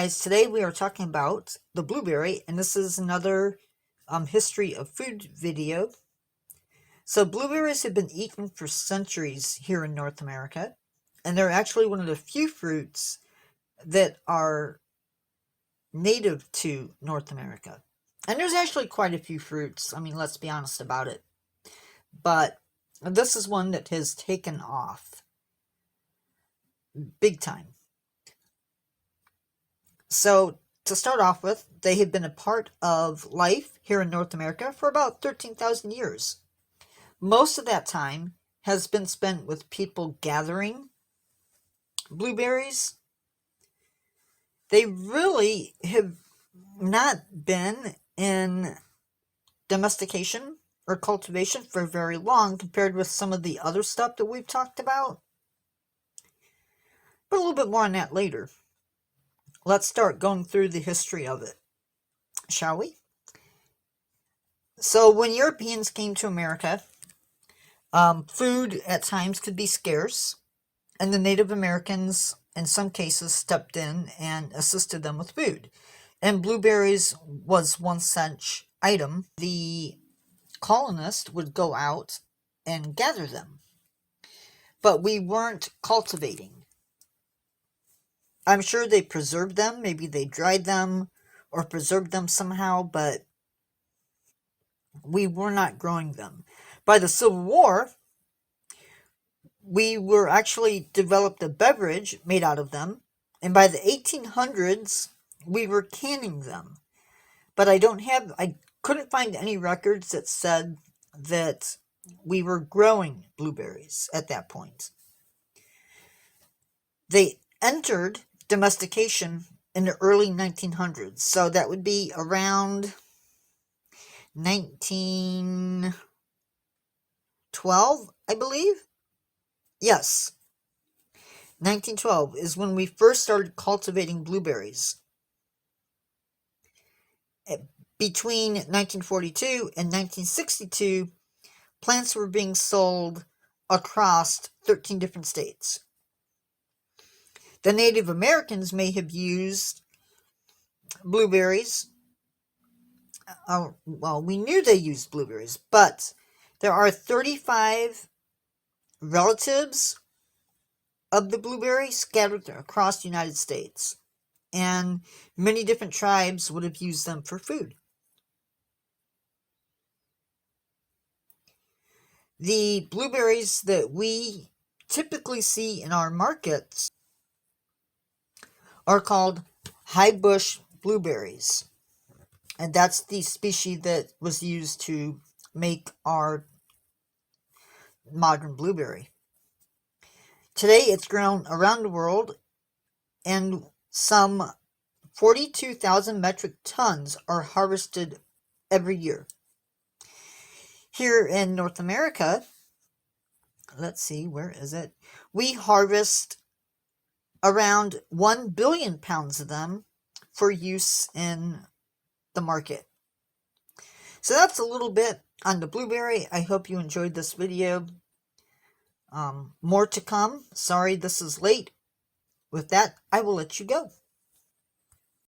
guys, today we are talking about the blueberry, and this is another history of food video. So blueberries have been eaten for centuries here in North America, and they're actually one of the few fruits that are native to North America. And there's actually quite a few fruits, let's be honest about it. But this is one that has taken off big time. So, to start off with, they have been a part of life here in North America for about 13,000 years. Most of that time has been spent with people gathering blueberries. They really have not been in domestication or cultivation for very long compared with some of the other stuff that we've talked about. But a little bit more on that later. Let's start going through the history of it, shall we? So when Europeans came to America, food at times could be scarce, and the Native Americans, in some cases, stepped in and assisted them with food. And blueberries was one such item. The colonists would go out and gather them, but we weren't cultivating. I'm sure they preserved them, maybe they dried them or preserved them somehow, but we were not growing them. By the Civil War, we were actually developed a beverage made out of them, and by the 1800s, we were canning them. But I couldn't find any records that said that we were growing blueberries at that point. They entered domestication in the early 1900s, so that would be around 1912, I believe. Yes, 1912 is when we first started cultivating blueberries. Between 1942 and 1962, plants were being sold across 13 different states. The Native Americans may have used blueberries. Well, we knew they used blueberries, but there are 35 relatives of the blueberry scattered across the United States, and many different tribes would have used them for food. The blueberries that we typically see in our markets are called high bush blueberries, and that's the species that was used to make our modern blueberry. Today it's grown around the world, and some 42,000 metric tons are harvested every year. Here in North America, let's see, where is it? We harvest around 1 billion pounds of them for use in the market. So that's a little bit on the blueberry. I hope you enjoyed this video. More to come. Sorry this is late. With that, I will let you go.